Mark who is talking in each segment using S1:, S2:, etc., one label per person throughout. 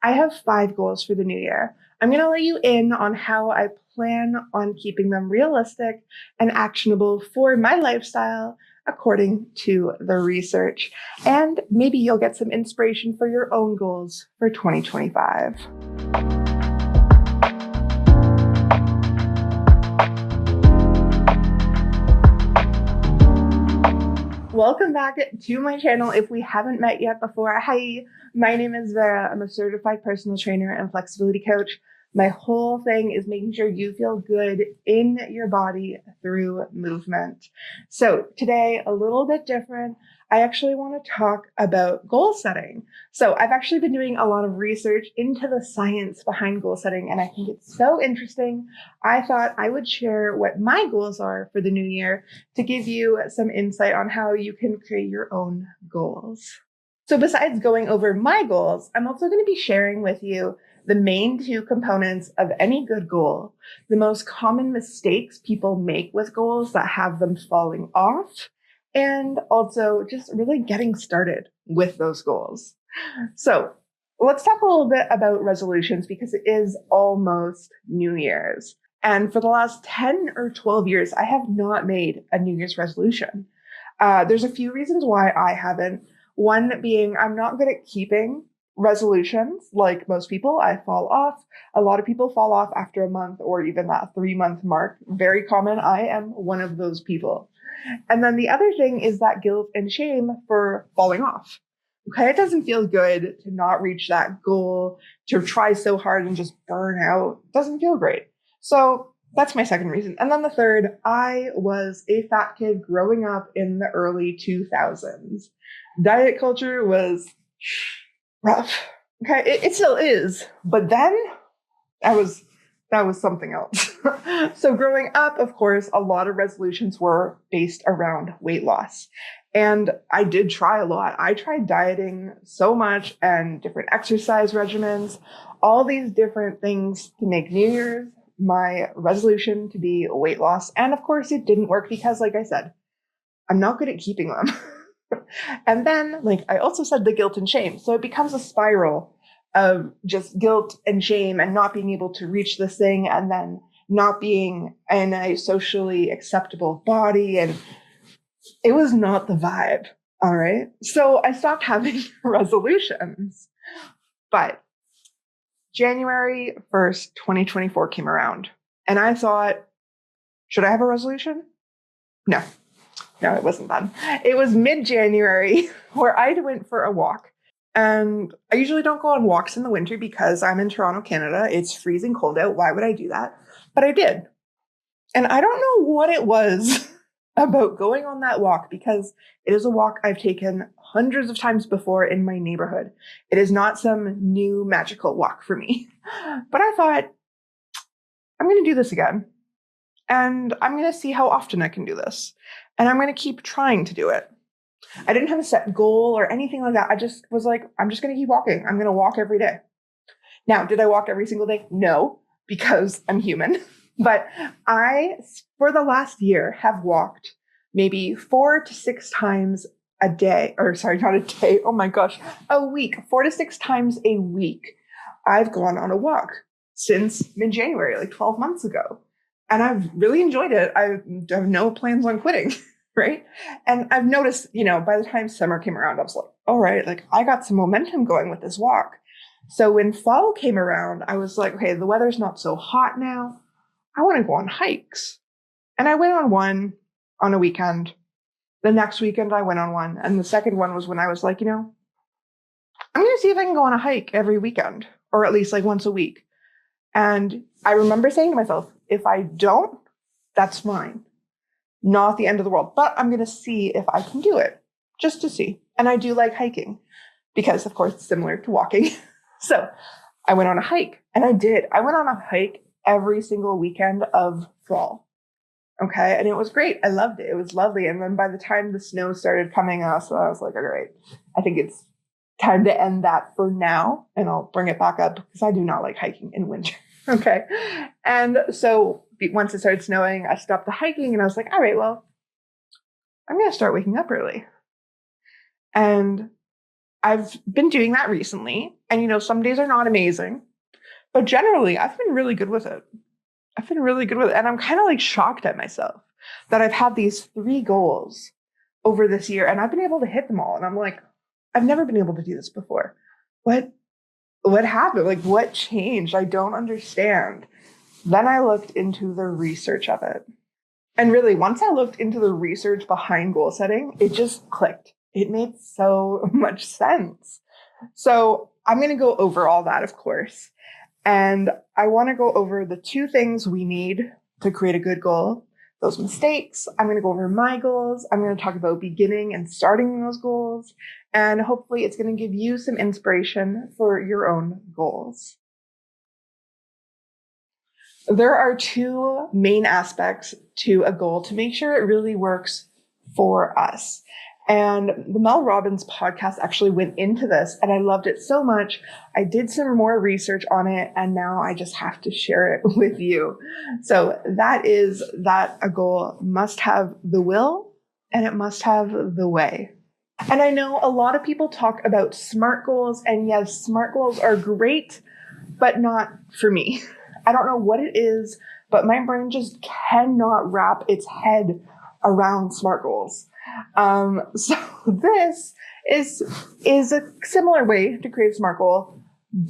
S1: I have 5 goals for the new year. I'm going to let you in on how I plan on keeping them realistic and actionable for my lifestyle according to the research. And maybe you'll get some inspiration for your own goals for 2025. Welcome back to my channel. If we haven't met yet before, hi, my name is Vera. I'm a certified personal trainer and flexibility coach. My whole thing is making sure you feel good in your body through movement. So today, a little bit different. I actually want to talk about goal setting. So I've actually been doing a lot of research into the science behind goal setting, and I think it's so interesting. I thought I would share what my goals are for the new year to give you some insight on how you can create your own goals. So besides going over my goals, I'm also going to be sharing with you the main 2 components of any good goal, the most common mistakes people make with goals that have them falling off, and also just really getting started with those goals. So let's talk a little bit about resolutions because it is almost New Year's. And for the last 10 or 12 years, I have not made a New Year's resolution. There's a few reasons why I haven't. One being I'm not good at keeping resolutions like most people. I fall off. A lot of people fall off after a month or even that 3-month mark. Very common. I am one of those people. And then the other thing is that guilt and shame for falling off. Okay, it doesn't feel good to not reach that goal, to try so hard and just burn out. It doesn't feel great. So that's my second reason. And then the third, I was a fat kid growing up in the early 2000s. Diet culture was rough. Okay, it still is, but then that was something else. So growing up, of course, a lot of resolutions were based around weight loss. And I did try a lot. I tried dieting so much and different exercise regimens, all these different things to make New Year's my resolution to be weight loss. And of course, it didn't work because, like I said, I'm not good at keeping them. And then, like I also said, the guilt and shame. So it becomes a spiral of just guilt and shame and not being able to reach this thing and then not being in a socially acceptable body. And it was not the vibe. All right. So I stopped having resolutions. But January 1st, 2024 came around and I thought, should I have a resolution? No, it wasn't then. It was mid-January where I went for a walk. And I usually don't go on walks in the winter because I'm in Toronto, Canada. It's freezing cold out. Why would I do that? But I did. And I don't know what it was about going on that walk because it is a walk I've taken hundreds of times before in my neighborhood. It is not some new magical walk for me. But I thought, I'm going to do this again. And I'm going to see how often I can do this. And I'm going to keep trying to do it. I didn't have a set goal or anything like that. I just was like, I'm just going to keep walking. I'm going to walk every day. Now, did I walk every single day? No, because I'm human. But I, for the last year, have walked maybe 4 to 6 times a day. Or sorry, not a day. Oh my gosh, a week. 4 to 6 times a week. I've gone on a walk since mid-January, like 12 months ago. And I've really enjoyed it. I have no plans on quitting, right? And I've noticed, by the time summer came around, I was like, all right, like I got some momentum going with this walk. So when fall came around, I was like, okay, the weather's not so hot now. I want to go on hikes. And I went on one on a weekend. The next weekend I went on one. And the second one was when I was like, I'm going to see if I can go on a hike every weekend, or at least like once a week. And I remember saying to myself, if I don't, that's fine. Not the end of the world, but I'm going to see if I can do it just to see. And I do like hiking because, of course, it's similar to walking. So I went on a hike and I went on a hike every single weekend of fall. Okay. And it was great. I loved it. It was lovely. And then by the time the snow started coming out, so I was like, all right, I think it's time to end that for now. And I'll bring it back up because I do not like hiking in winter. Okay. And so once it started snowing, I stopped the hiking and I was like, all right, well, I'm going to start waking up early. And I've been doing that recently. And, some days are not amazing, but generally I've been really good with it. And I'm kind of like shocked at myself that I've had these 3 goals over this year and I've been able to hit them all. And I'm like, I've never been able to do this before. What happened? Like, what changed? I don't understand. Then I looked into the research of it. And really, once I looked into the research behind goal setting, it just clicked. It made so much sense. So I'm going to go over all that, of course. And I want to go over the 2 things we need to create a good goal, those mistakes. I'm going to go over my goals. I'm going to talk about beginning and starting those goals. And hopefully it's going to give you some inspiration for your own goals. There are 2 main aspects to a goal to make sure it really works for us. And the Mel Robbins podcast actually went into this and I loved it so much. I did some more research on it and now I just have to share it with you. So that is that a goal must have the will and it must have the way. And I know a lot of people talk about SMART goals, and yes, SMART goals are great, but not for me. I don't know what it is, but my brain just cannot wrap its head around SMART goals. So this is a similar way to create a SMART goal,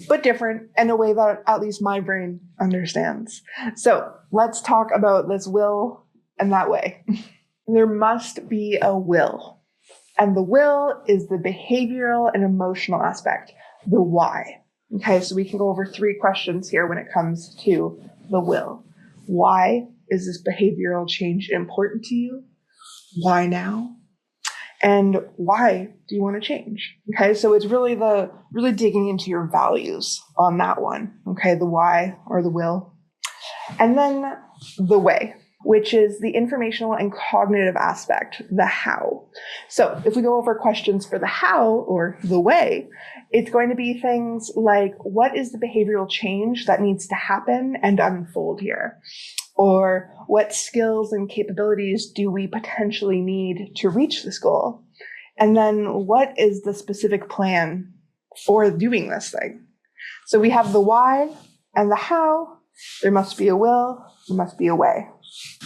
S1: but different in a way that at least my brain understands. So let's talk about this will and that way. There must be a will. And the will is the behavioral and emotional aspect, the why. Okay, so we can go over 3 questions here when it comes to the will. Why is this behavioral change important to you? Why now? And why do you want to change? Okay, so it's really digging into your values on that one. Okay, the why or the will. And then the way, which is the informational and cognitive aspect, the how. So if we go over questions for the how or the way, it's going to be things like, what is the behavioral change that needs to happen and unfold here? Or what skills and capabilities do we potentially need to reach this goal? And then what is the specific plan for doing this thing? So we have the why and the how. There must be a will, there must be a way.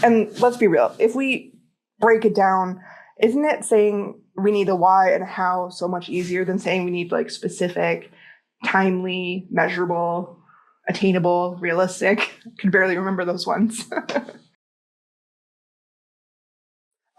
S1: And let's be real, if we break it down, isn't it saying we need a why and a how so much easier than saying we need like specific, timely, measurable, attainable, realistic? I can barely remember those ones.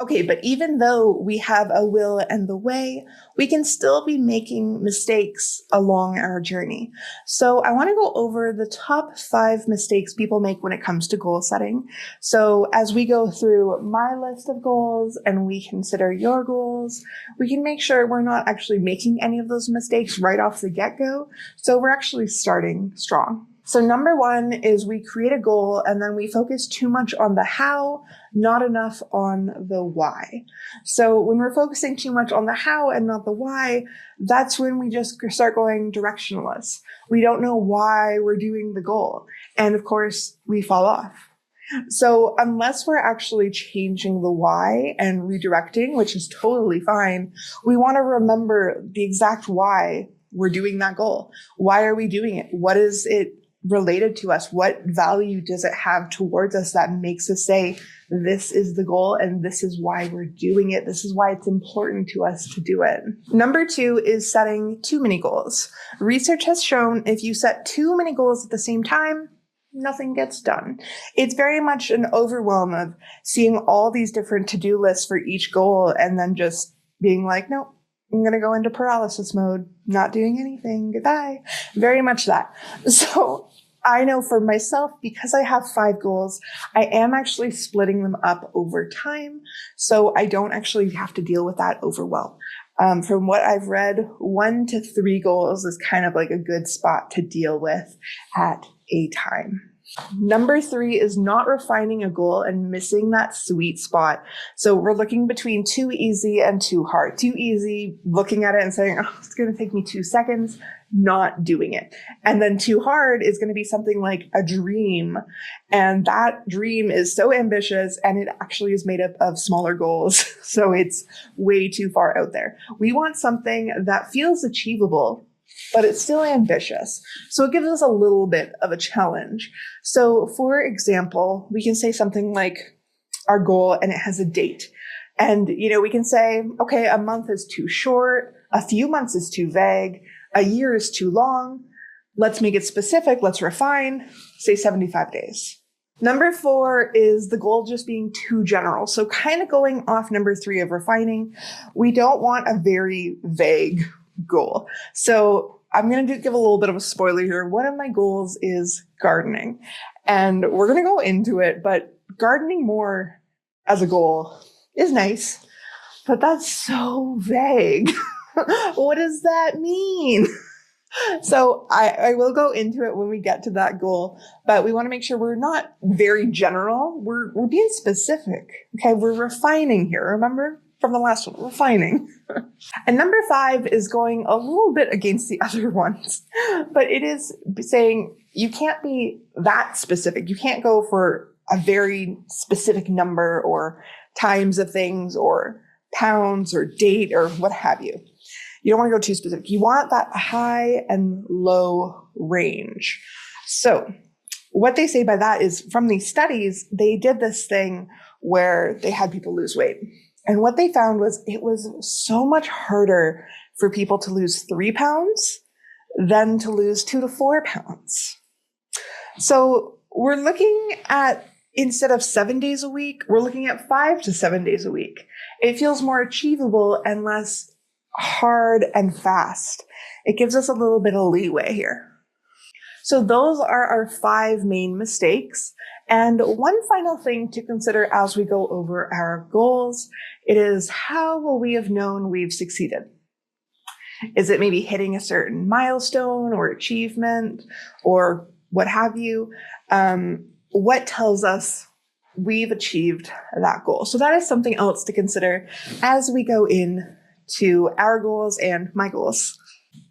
S1: Okay, but even though we have a will and the way, we can still be making mistakes along our journey. So I want to go over the top 5 mistakes people make when it comes to goal setting. So as we go through my list of goals and we consider your goals, we can make sure we're not actually making any of those mistakes right off the get-go. So we're actually starting strong. So number 1 is we create a goal and then we focus too much on the how, not enough on the why. So when we're focusing too much on the how and not the why, that's when we just start going directionless. We don't know why we're doing the goal. And of course, we fall off. So unless we're actually changing the why and redirecting, which is totally fine, we want to remember the exact why we're doing that goal. Why are we doing it? What is it related to us? What value does it have towards us that makes us say, this is the goal and this is why we're doing it. This is why it's important to us to do it. Number 2 is setting too many goals. Research has shown if you set too many goals at the same time, nothing gets done. It's very much an overwhelm of seeing all these different to-do lists for each goal and then just being like, nope, I'm going to go into paralysis mode, not doing anything. Goodbye. Very much that. So I know for myself, because I have 5 goals, I am actually splitting them up over time. So I don't actually have to deal with that overwhelm. From what I've read, 1 to 3 goals is kind of like a good spot to deal with at a time. Number 3 is not refining a goal and missing that sweet spot. So we're looking between too easy and too hard. Too easy, looking at it and saying, oh, it's going to take me 2 seconds. not doing it. And then too hard is going to be something like a dream. And that dream is so ambitious and it actually is made up of smaller goals. So it's way too far out there. We want something that feels achievable, but it's still ambitious. So it gives us a little bit of a challenge. So for example, we can say something like our goal and it has a date. And, we can say, okay, a month is too short. A few months is too vague. A year is too long. Let's make it specific. Let's refine, say 75 days. Number 4 is the goal just being too general. So kind of going off number 3 of refining, we don't want a very vague goal. So I'm going to give a little bit of a spoiler here. One of my goals is gardening, and we're going to go into it, but gardening more as a goal is nice, but that's so vague. What does that mean? So I will go into it when we get to that goal, but we want to make sure we're not very general. We're being specific. Okay. We're refining here. Remember from the last one, refining. And number 5 is going a little bit against the other ones, but it is saying you can't be that specific. You can't go for a very specific number or times of things or pounds or date or what have you. You don't want to go too specific. You want that high and low range. So what they say by that is from these studies, they did this thing where they had people lose weight. And what they found was it was so much harder for people to lose 3 pounds than to lose 2 to 4 pounds. So we're looking at, instead of 7 days a week, we're looking at 5 to 7 days a week. It feels more achievable and less hard and fast. It gives us a little bit of leeway here. So those are our 5 main mistakes. And one final thing to consider as we go over our goals, it is how will we have known we've succeeded? Is it maybe hitting a certain milestone or achievement or what have you? What tells us we've achieved that goal? So that is something else to consider as we go into our goals and my goals.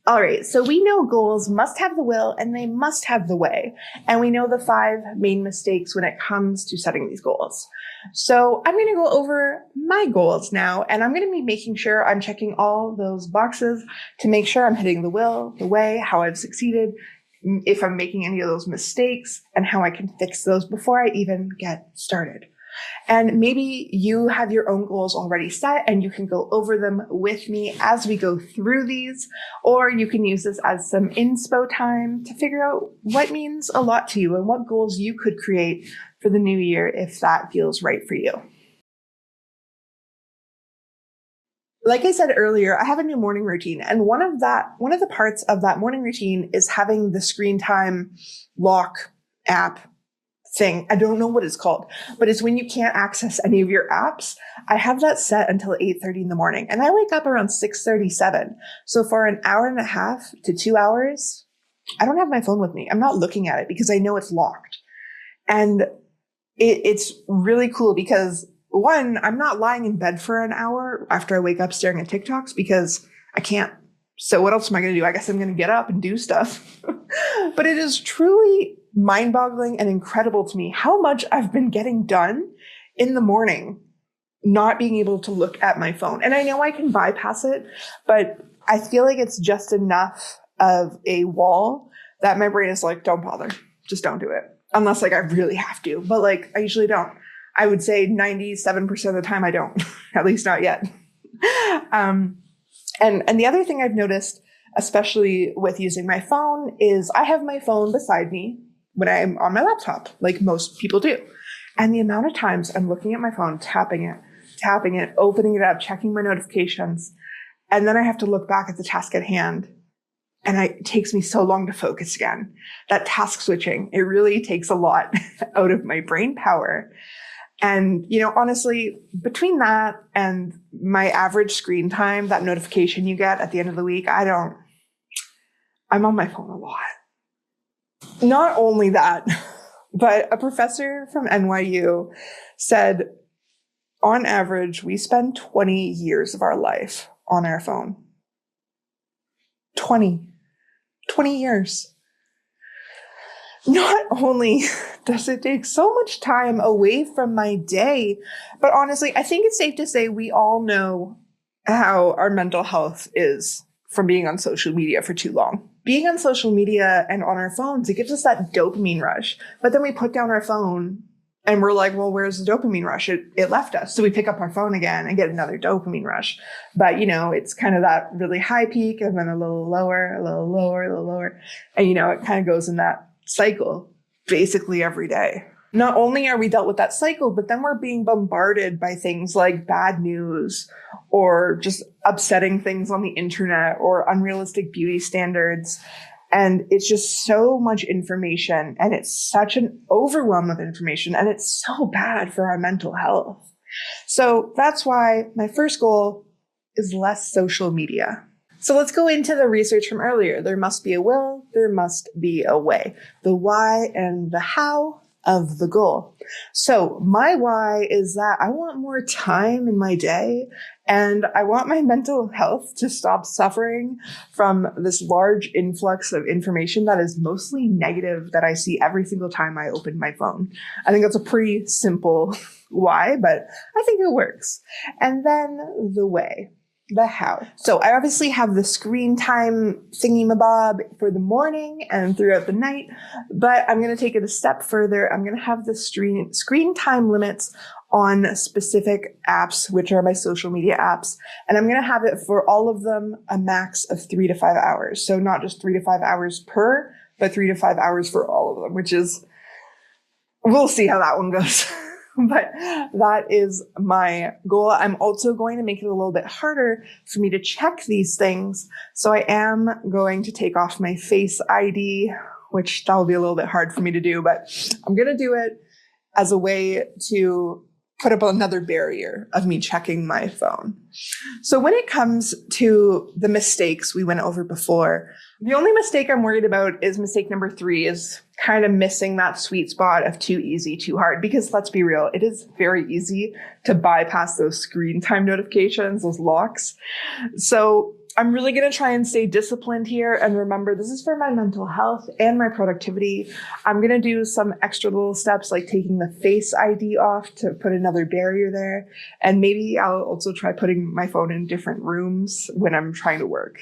S1: All right, so we know goals must have the will and they must have the way. And we know the 5 main mistakes when it comes to setting these goals. So I'm going to go over my goals now, and I'm going to be making sure I'm checking all those boxes to make sure I'm hitting the will, the way, how I've succeeded, if I'm making any of those mistakes, and how I can fix those before I even get started. And maybe you have your own goals already set and you can go over them with me as we go through these, or you can use this as some inspo time to figure out what means a lot to you and what goals you could create for the new year if that feels right for you. Like I said earlier, I have a new morning routine, and one of the parts of that morning routine is having the screen time lock app thing. I don't know what it's called, but it's when you can't access any of your apps. I have that set until 8:30 in the morning, and I wake up around 6:37. So for an hour and a half to 2 hours, I don't have my phone with me. I'm not looking at it because I know it's locked. And it's really cool because, one, I'm not lying in bed for an hour after I wake up staring at TikToks because I can't. So what else am I going to do? I guess I'm going to get up and do stuff. But it is truly mind-boggling and incredible to me how much I've been getting done in the morning, not being able to look at my phone. And I know I can bypass it, but I feel like it's just enough of a wall that my brain is like, don't bother. Just don't do it. Unless I really have to. But I usually don't. I would say 97% of the time I don't, at least not yet. And the other thing I've noticed, especially with using my phone, is I have my phone beside me when I'm on my laptop, like most people do. And the amount of times I'm looking at my phone, tapping it, opening it up, checking my notifications, and then I have to look back at the task at hand. And it takes me so long to focus again. That task switching, it really takes a lot out of my brain power. And, honestly, between that and my average screen time, that notification you get at the end of the week, I'm on my phone a lot. Not only that, but a professor from NYU said, on average, we spend 20 years of our life on our phone. 20. 20 years. Not only does it take so much time away from my day, but honestly, I think it's safe to say we all know how our mental health is from being on social media for too long. Being on social media and on our phones, it gives us that dopamine rush. But then we put down our phone and we're like, well, where's the dopamine rush? It left us. So we pick up our phone again and get another dopamine rush. But, it's kind of that really high peak and then a little lower, a little lower, a little lower. And, it kind of goes in that cycle basically every day. Not only are we dealt with that cycle, but then we're being bombarded by things like bad news or just upsetting things on the internet or unrealistic beauty standards. And it's just so much information, and it's such an overwhelm of information, and it's so bad for our mental health. So that's why my first goal is less social media. So let's go into the research from earlier. There must be a will, there must be a way. The why and the how of the goal. So my why is that I want more time in my day, and I want my mental health to stop suffering from this large influx of information that is mostly negative that I see every single time I open my phone. I think that's a pretty simple why, but I think it works. And then the way. The how. So I obviously have the screen time thingy-mabob for the morning and throughout the night, but I'm going to take it a step further. I'm going to have the screen time limits on specific apps, which are my social media apps. And I'm going to have it for all of them a max of 3 to 5 hours. So not just 3 to 5 hours per, but 3 to 5 hours for all of them, which is, we'll see how that one goes. But that is my goal. I'm also going to make it a little bit harder for me to check these things. So I am going to take off my Face ID, which that will be a little bit hard for me to do, but I'm going to do it as a way to put up another barrier of me checking my phone. So when it comes to the mistakes we went over before, the only mistake I'm worried about is mistake number 3 is kind of missing that sweet spot of too easy, too hard. Because let's be real, it is very easy to bypass those screen time notifications, those locks. So I'm really going to try and stay disciplined here. And remember, this is for my mental health and my productivity. I'm going to do some extra little steps like taking the Face ID off to put another barrier there. And maybe I'll also try putting my phone in different rooms when I'm trying to work.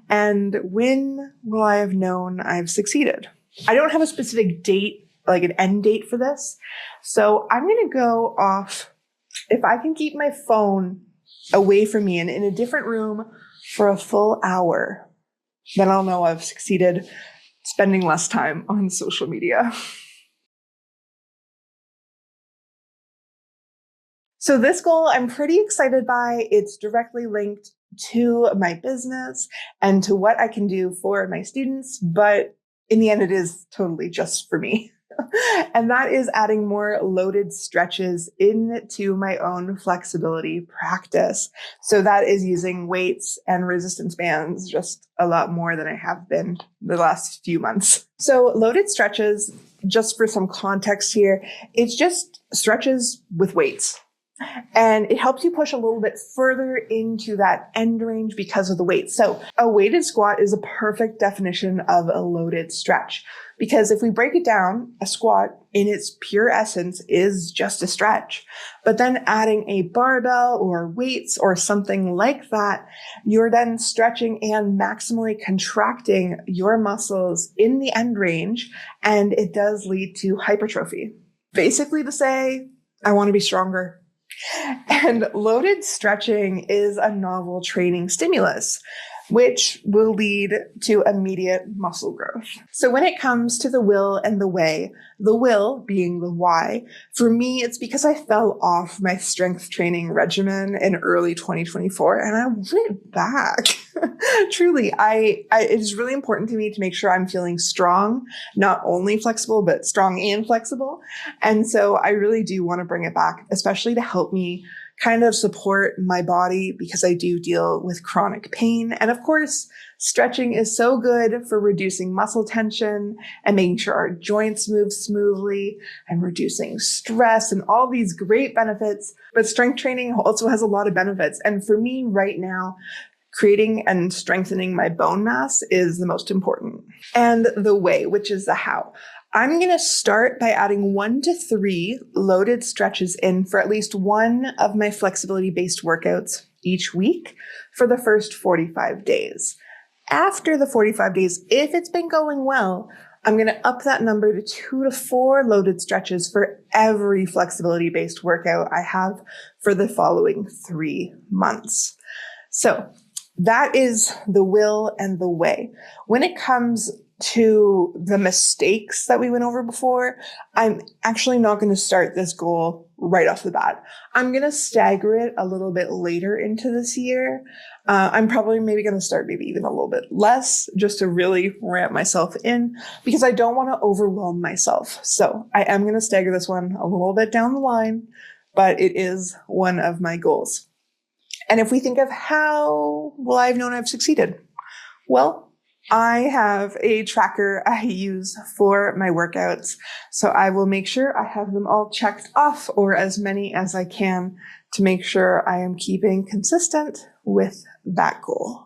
S1: And when will I have known I've succeeded? I don't have a specific date, like an end date for this. So I'm going to go off, if I can keep my phone away from me and in a different room for a full hour, then I'll know I've succeeded spending less time on social media. So this goal I'm pretty excited by. It's directly linked to my business and to what I can do for my students, but in the end, it is totally just for me. And that is adding more loaded stretches into my own flexibility practice. So that is using weights and resistance bands just a lot more than I have been the last few months. So loaded stretches, just for some context here, it's just stretches with weights. And it helps you push a little bit further into that end range because of the weight. So a weighted squat is a perfect definition of a loaded stretch. Because if we break it down, a squat in its pure essence is just a stretch. But then adding a barbell or weights or something like that, you're then stretching and maximally contracting your muscles in the end range. And it does lead to hypertrophy. Basically to say, I want to be stronger. And loaded stretching is a novel training stimulus, which will lead to immediate muscle growth. So when it comes to the will and the way, the will being the why, for me, it's because I fell off my strength training regimen in early 2024 and I want it back. Truly, it is really important to me to make sure I'm feeling strong, not only flexible, but strong and flexible. And so I really do want to bring it back, especially to help me kind of support my body because I do deal with chronic pain. And of course, stretching is so good for reducing muscle tension and making sure our joints move smoothly and reducing stress and all these great benefits. But strength training also has a lot of benefits. And for me right now, creating and strengthening my bone mass is the most important. And the way, which is the how. I'm going to start by adding 1 to 3 loaded stretches in for at least one of my flexibility-based workouts each week for the first 45 days. After the 45 days, if it's been going well, I'm going to up that number to 2 to 4 loaded stretches for every flexibility-based workout I have for the following 3 months. So that is the will and the way. When it comes to the mistakes that we went over before, I'm actually not going to start this goal right off the bat. I'm going to stagger it a little bit later into this year. I'm probably maybe going to start maybe even a little bit less just to really ramp myself in because I don't want to overwhelm myself. So I am going to stagger this one a little bit down the line, but it is one of my goals. And if we think of how will I have known I've succeeded? Well, I have a tracker I use for my workouts, so I will make sure I have them all checked off, or as many as I can, to make sure I am keeping consistent with that goal.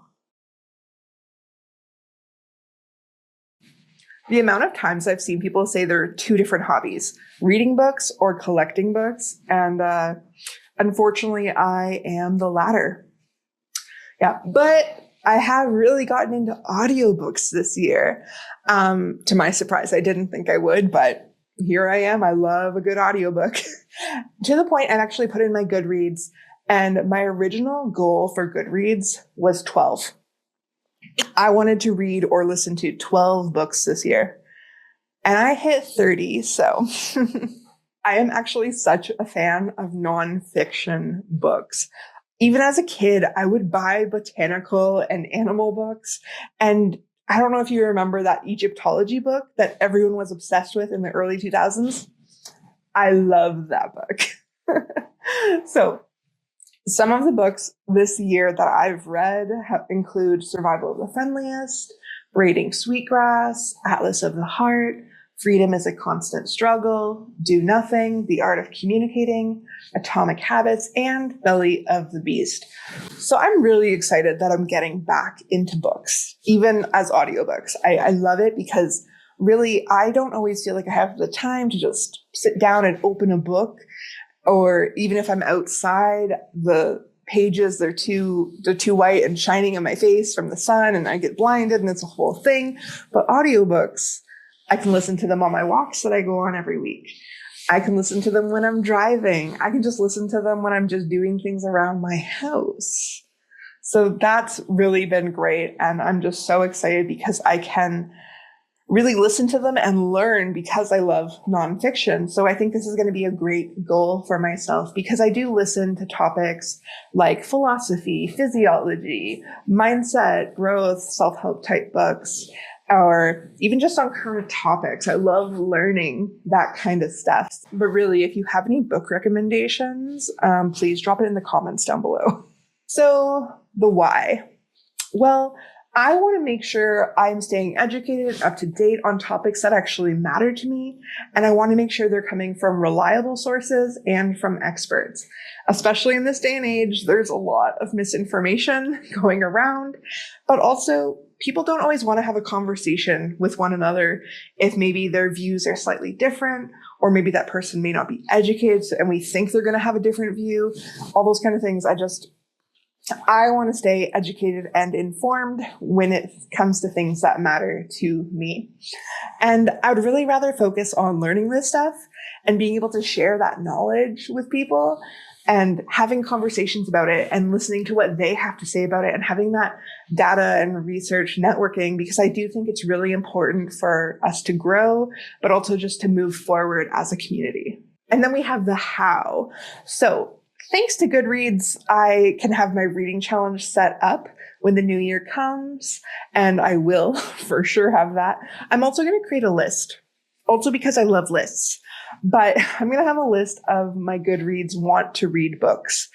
S1: The amount of times I've seen people say there are 2 different hobbies, reading books or collecting books, and unfortunately, I am the latter. Yeah, but I have really gotten into audiobooks this year. To my surprise, I didn't think I would, but here I am. I love a good audiobook to the point I've actually put in my Goodreads, and my original goal for Goodreads was 12. I wanted to read or listen to 12 books this year, and I hit 30. So I am actually such a fan of nonfiction books. Even as a kid, I would buy botanical and animal books. And I don't know if you remember that Egyptology book that everyone was obsessed with in the early 2000s. I love that book. So some of the books this year that I've read include Survival of the Friendliest, Braiding Sweetgrass, Atlas of the Heart, Freedom is a Constant Struggle, Do Nothing, The Art of Communicating, Atomic Habits, and Belly of the Beast. So I'm really excited that I'm getting back into books, even as audiobooks. I love it because really I don't always feel like I have the time to just sit down and open a book, or even if I'm outside, the pages, they're too white and shining in my face from the sun and I get blinded and it's a whole thing. But audiobooks, I can listen to them on my walks that I go on every week. I can listen to them when I'm driving. I can just listen to them when I'm just doing things around my house. So that's really been great. And I'm just so excited because I can really listen to them and learn because I love nonfiction. So I think this is going to be a great goal for myself because I do listen to topics like philosophy, physiology, mindset, growth, self-help type books, or even just on current topics. I love learning that kind of stuff. But really, if you have any book recommendations, please drop it in the comments down below. So the why. Well, I want to make sure I'm staying educated, up to date on topics that actually matter to me. And I want to make sure they're coming from reliable sources and from experts. Especially in this day and age, there's a lot of misinformation going around, but also people don't always want to have a conversation with one another if maybe their views are slightly different, or maybe that person may not be educated and we think they're going to have a different view, all those kind of things. I want to stay educated and informed when it comes to things that matter to me. And I would really rather focus on learning this stuff and being able to share that knowledge with people and having conversations about it and listening to what they have to say about it and having that data and research networking, because I do think it's really important for us to grow, but also just to move forward as a community. And then we have the how. So thanks to Goodreads, I can have my reading challenge set up when the new year comes, and I will for sure have that. I'm also going to create a list, also because I love lists, but I'm going to have a list of my Goodreads want to read books,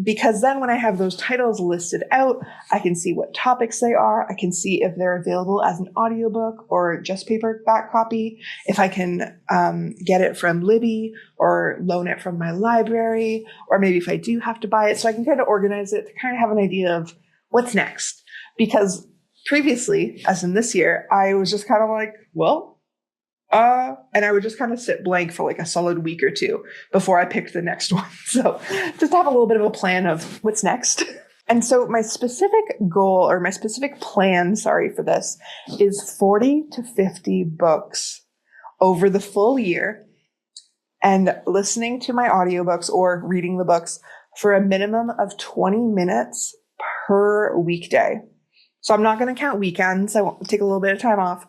S1: because then when I have those titles listed out, I can see what topics they are. I can see if they're available as an audiobook or just paperback copy, if I can get it from Libby or loan it from my library, or maybe if I do have to buy it. So I can kind of organize it to kind of have an idea of what's next? Because previously, as in this year, I was just kind of like, well, and I would just kind of sit blank for like a solid week or two before I picked the next one. So just have a little bit of a plan of what's next. And so my specific goal, or my specific plan, sorry for this, is 40 to 50 books over the full year, and listening to my audiobooks or reading the books for a minimum of 20 minutes per weekday. So I'm not going to count weekends. I want to take a little bit of time off.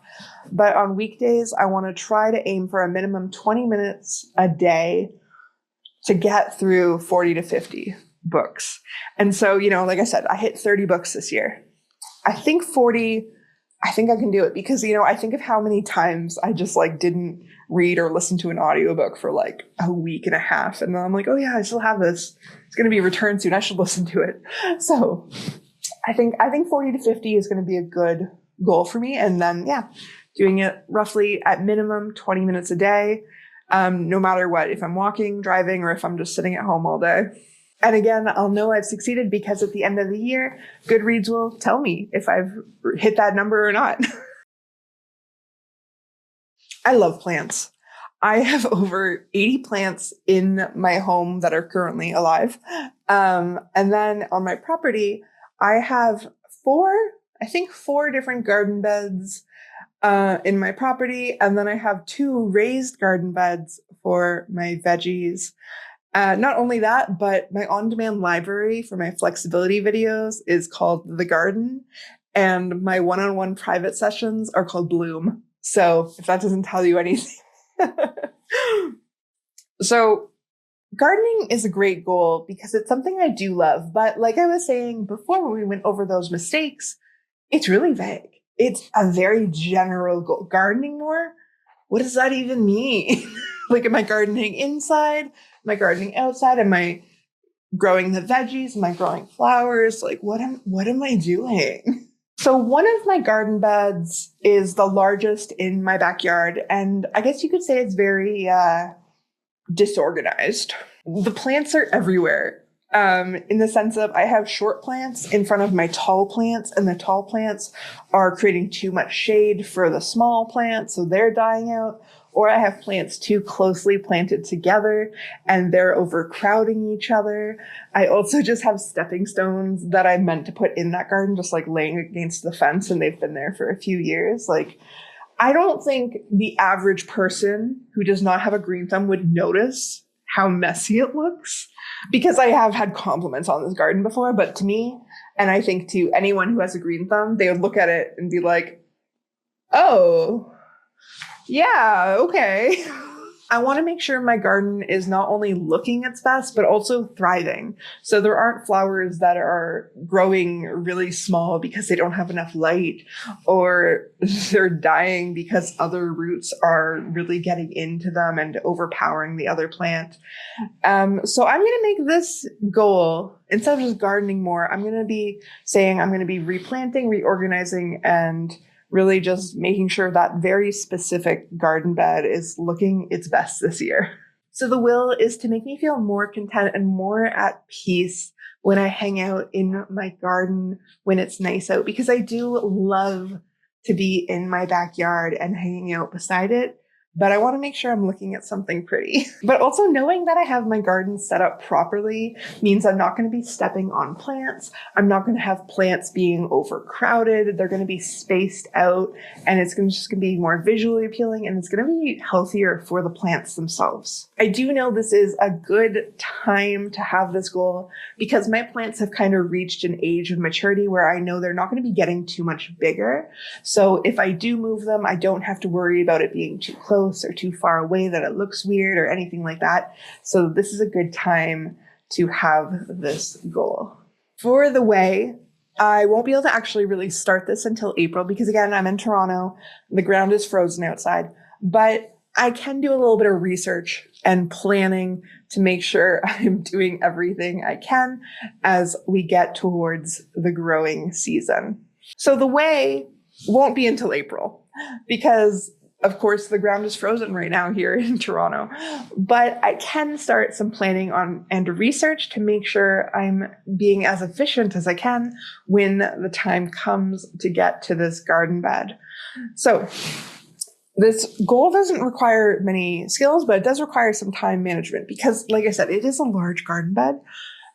S1: But on weekdays, I want to try to aim for a minimum 20 minutes a day to get through 40 to 50 books. And so, like I said, I hit 30 books this year. I think 40, I think I can do it because, I think of how many times I just like didn't read or listen to an audiobook for like a week and a half. And then I'm like, oh yeah, I still have this. It's going to be returned soon. I should listen to it. So I think 40 to 50 is going to be a good goal for me. And then, doing it roughly at minimum 20 minutes a day, no matter what, if I'm walking, driving, or if I'm just sitting at home all day. And again, I'll know I've succeeded because at the end of the year, Goodreads will tell me if I've hit that number or not. I love plants. I have over 80 plants in my home that are currently alive. And then on my property, I have four different garden beds in my property. And then I have 2 raised garden beds for my veggies. Not only that, but my on-demand library for my flexibility videos is called The Garden, and my one-on-one private sessions are called Bloom. So if that doesn't tell you anything. So gardening is a great goal because it's something I do love. But like I was saying before when we went over those mistakes, it's really vague. It's a very general goal. Gardening more? What does that even mean? Like, am I gardening inside? Am I gardening outside? Am I growing the veggies? Am I growing flowers? Like, what am I doing? So one of my garden beds is the largest in my backyard. And I guess you could say it's very disorganized. The plants are everywhere. In the sense of I have short plants in front of my tall plants, and the tall plants are creating too much shade for the small plants, so they're dying out. Or I have plants too closely planted together and they're overcrowding each other. I also just have stepping stones that I meant to put in that garden, just like laying against the fence, and they've been there for a few years. Like, I don't think the average person who does not have a green thumb would notice how messy it looks, because I have had compliments on this garden before, but to me, and I think to anyone who has a green thumb, they would look at it and be like, oh, yeah, okay. I want to make sure my garden is not only looking its best, but also thriving. So there aren't flowers that are growing really small because they don't have enough light, or they're dying because other roots are really getting into them and overpowering the other plant. So I'm going to make this goal, instead of just gardening more, I'm going to be saying I'm going to be replanting, reorganizing, and really just making sure that very specific garden bed is looking its best this year. So the will is to make me feel more content and more at peace when I hang out in my garden when it's nice out, because I do love to be in my backyard and hanging out beside it. But I want to make sure I'm looking at something pretty. But also knowing that I have my garden set up properly means I'm not going to be stepping on plants. I'm not going to have plants being overcrowded. They're going to be spaced out, and it's just going to be more visually appealing, and it's going to be healthier for the plants themselves. I do know this is a good time to have this goal because my plants have kind of reached an age of maturity where I know they're not going to be getting too much bigger. So if I do move them, I don't have to worry about it being too close or too far away that it looks weird or anything like that. So this is a good time to have this goal. For the way, I won't be able to actually really start this until April because, again, I'm in Toronto. The ground is frozen outside, but I can do a little bit of research and planning to make sure I'm doing everything I can as we get towards the growing season. So the way won't be until April because Of course, the ground is frozen right now here in Toronto, but I can start some planning on and research to make sure I'm being as efficient as I can when the time comes to get to this garden bed. So this goal doesn't require many skills, but it does require some time management because, like I said, it is a large garden bed.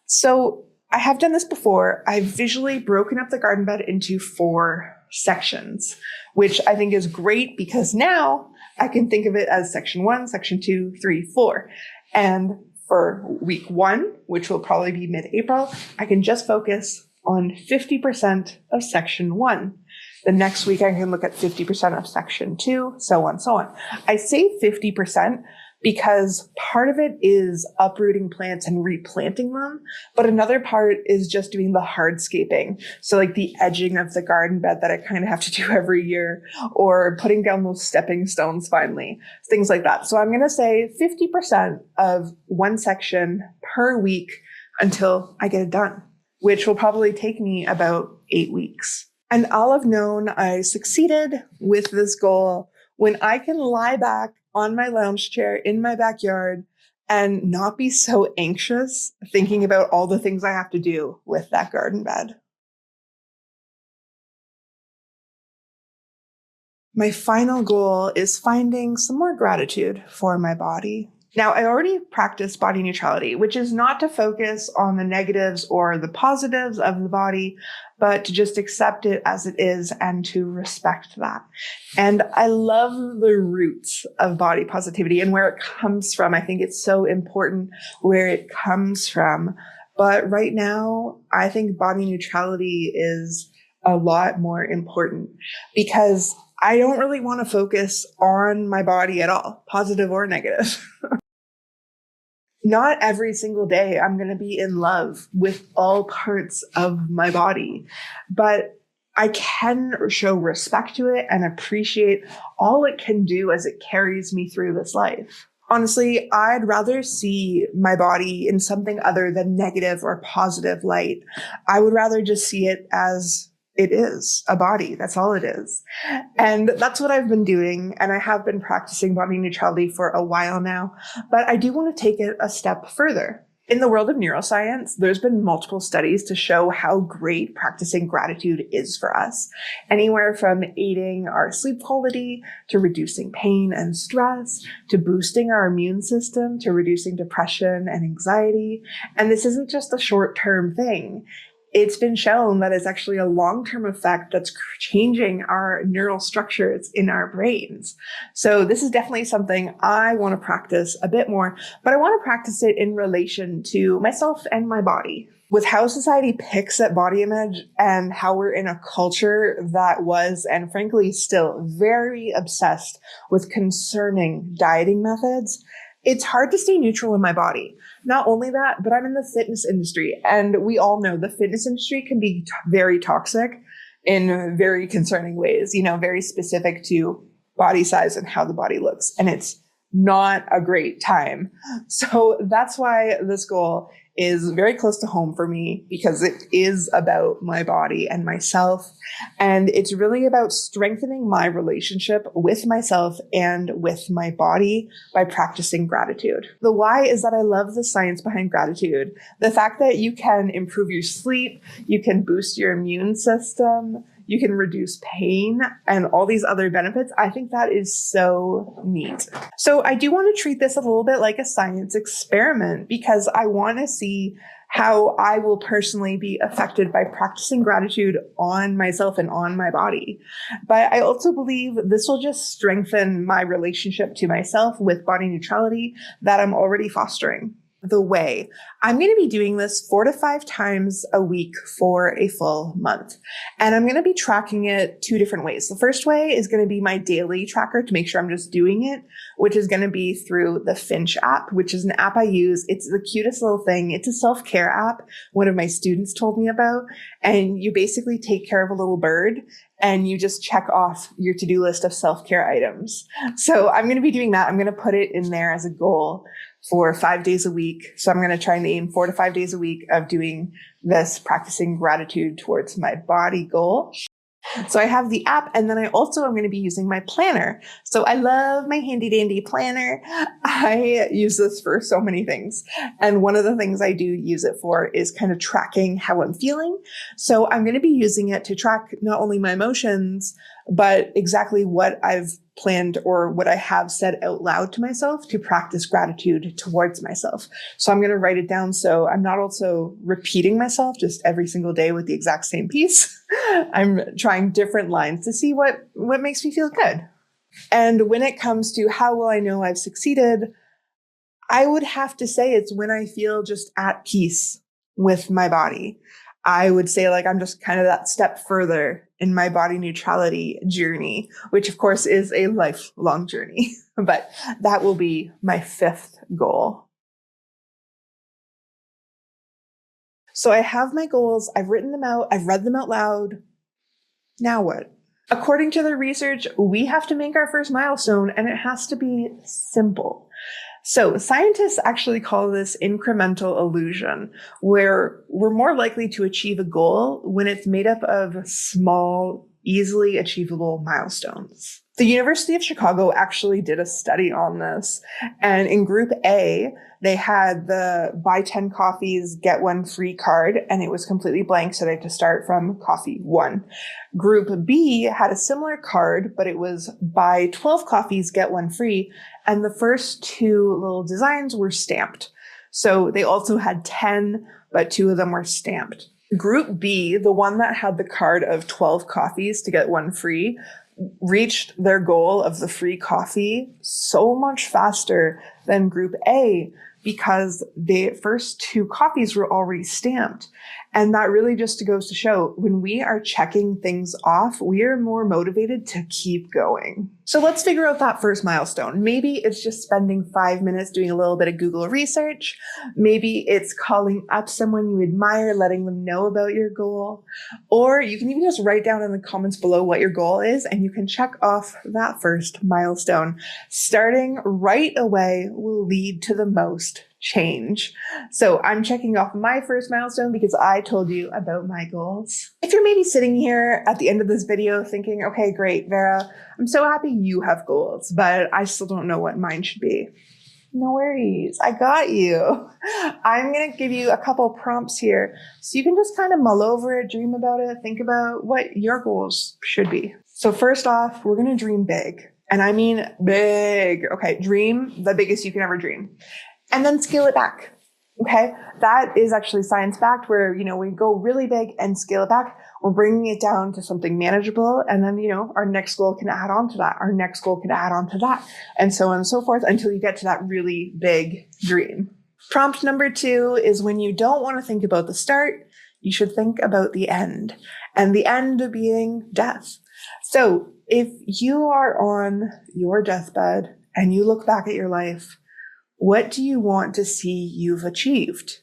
S1: So I have done this before. I've visually broken up the garden bed into 4 sections, which I think is great because now I can think of it as section 1, section 2, 3, 4. And for week 1, which will probably be mid-April, I can just focus on 50% of section 1. The next week, I can look at 50% of section 2, so on, so on. I say 50% because part of it is uprooting plants and replanting them, but another part is just doing the hardscaping. So like the edging of the garden bed that I kind of have to do every year, or putting down those stepping stones finally, things like that. So I'm going to say 50% of one section per week until I get it done, which will probably take me about 8 weeks. And I'll have known I succeeded with this goal when I can lie back on my lounge chair in my backyard and not be so anxious thinking about all the things I have to do with that garden bed. My final goal is finding some more gratitude for my body. Now, I already practice body neutrality, which is not to focus on the negatives or the positives of the body, but to just accept it as it is and to respect that. And I love the roots of body positivity and where it comes from. I think it's so important where it comes from. But right now, I think body neutrality is a lot more important because I don't really want to focus on my body at all, positive or negative. Not every single day I'm going to be in love with all parts of my body, but I can show respect to it and appreciate all it can do as it carries me through this life. Honestly, I'd rather see my body in something other than negative or positive light. I would rather just see it as it is a body. That's all it is. And that's what I've been doing. And I have been practicing body neutrality for a while now, but I do want to take it a step further. In the world of neuroscience, there's been multiple studies to show how great practicing gratitude is for us. Anywhere from aiding our sleep quality, to reducing pain and stress, to boosting our immune system, to reducing depression and anxiety. And this isn't just a short-term thing. It's been shown that it's actually a long-term effect that's changing our neural structures in our brains. So this is definitely something I want to practice a bit more, but I want to practice it in relation to myself and my body. With how society picks at body image and how we're in a culture that was, and frankly still, very obsessed with concerning dieting methods, it's hard to stay neutral in my body. Not only that, but I'm in the fitness industry, and we all know the fitness industry can be very toxic in very concerning ways, very specific to body size and how the body looks. And it's not a great time. So that's why this goal is very close to home for me, because it is about my body and myself. And it's really about strengthening my relationship with myself and with my body by practicing gratitude. The why is that I love the science behind gratitude. The fact that you can improve your sleep, you can boost your immune system, you can reduce pain and all these other benefits. I think that is so neat. So I do want to treat this a little bit like a science experiment because I want to see how I will personally be affected by practicing gratitude on myself and on my body. But I also believe this will just strengthen my relationship to myself with body neutrality that I'm already fostering. The way I'm going to be doing this 4 to 5 times a week for a full month. And I'm going to be tracking it 2 different ways. The first way is going to be my daily tracker to make sure I'm just doing it, which is going to be through the Finch app, which is an app I use. It's the cutest little thing. It's a self-care app one of my students told me about. And you basically take care of a little bird and you just check off your to-do list of self-care items. So I'm going to be doing that. I'm going to put it in there as a goal for 5 days a week. So I'm going to try and aim 4 to 5 days a week of doing this, practicing gratitude towards my body goal. So I have the app, and then I also am going to be using my planner. So I love my handy dandy planner. I use this for so many things. And one of the things I do use it for is kind of tracking how I'm feeling. So I'm going to be using it to track not only my emotions, but exactly what I've planned or what I have said out loud to myself to practice gratitude towards myself. So I'm going to write it down so I'm not also repeating myself just every single day with the exact same piece. I'm trying different lines to see what makes me feel good. And when it comes to how will I know I've succeeded, I would have to say it's when I feel just at peace with my body. I would say like I'm just kind of that step further in my body neutrality journey, which of course is a lifelong journey, but that will be my 5th goal. So I have my goals. I've written them out. I've read them out loud. Now what? According to the research, we have to make our first milestone, and it has to be simple. So scientists actually call this incremental illusion, where we're more likely to achieve a goal when it's made up of small, easily achievable milestones. The University of Chicago actually did a study on this. And in group A, they had the buy 10 coffees, get one free card, and it was completely blank. So they had to start from coffee 1. Group B had a similar card, but it was buy 12 coffees, get one free. And the first 2 little designs were stamped. So they also had 10, but 2 of them were stamped. Group B, the one that had the card of 12 coffees to get one free, reached their goal of the free coffee so much faster than Group A because the first 2 coffees were already stamped. And that really just goes to show when we are checking things off, we are more motivated to keep going. So let's figure out that first milestone. Maybe it's just spending 5 minutes doing a little bit of Google research. Maybe it's calling up someone you admire, letting them know about your goal. Or you can even just write down in the comments below what your goal is, and you can check off that first milestone. Starting right away will lead to the most change. So I'm checking off my first milestone because I told you about my goals. If you're maybe sitting here at the end of this video thinking, okay, great, Vera, I'm so happy you have goals, but I still don't know what mine should be. No worries. I got you. I'm going to give you a couple prompts here so you can just kind of mull over it, dream about it, think about what your goals should be. So first off, we're going to dream big. And I mean big. Okay, dream the biggest you can ever dream. And then scale it back. Okay. That is actually science backed where, we go really big and scale it back. We're bringing it down to something manageable. And then, our next goal can add on to that. Our next goal can add on to that. And so on and so forth until you get to that really big dream. Prompt number 2 is when you don't want to think about the start, you should think about the end. And the end being death. So if you are on your deathbed and you look back at your life, what do you want to see you've achieved?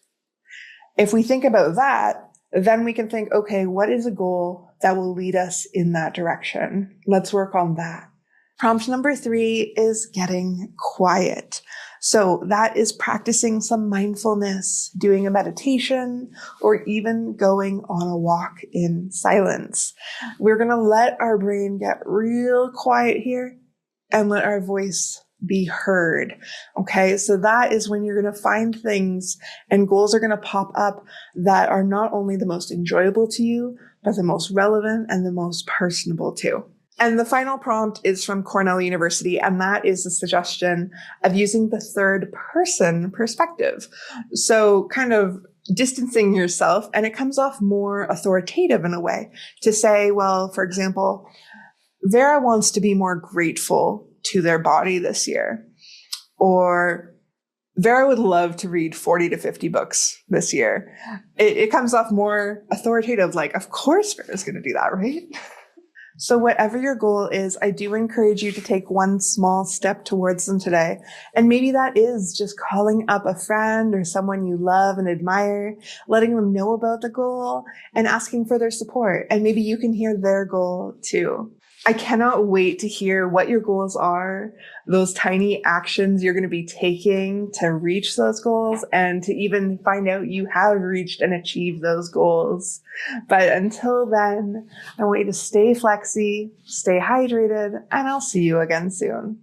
S1: If we think about that, then we can think, okay, what is a goal that will lead us in that direction? Let's work on that. Prompt number 3 is getting quiet. So that is practicing some mindfulness, doing a meditation, or even going on a walk in silence. We're going to let our brain get real quiet here and let our voice be heard. Okay. So that is when you're going to find things and goals are going to pop up that are not only the most enjoyable to you, but the most relevant and the most personable too. And the final prompt is from Cornell University, and that is the suggestion of using the third person perspective. So kind of distancing yourself, and it comes off more authoritative in a way to say, well, for example, Vera wants to be more grateful to their body this year. Or Vera would love to read 40 to 50 books this year. It comes off more authoritative, like, of course Vera's going to do that, right? So whatever your goal is, I do encourage you to take one small step towards them today. And maybe that is just calling up a friend or someone you love and admire, letting them know about the goal and asking for their support. And maybe you can hear their goal too. I cannot wait to hear what your goals are, those tiny actions you're going to be taking to reach those goals, and to even find out you have reached and achieved those goals. But until then, I want you to stay flexy, stay hydrated, and I'll see you again soon.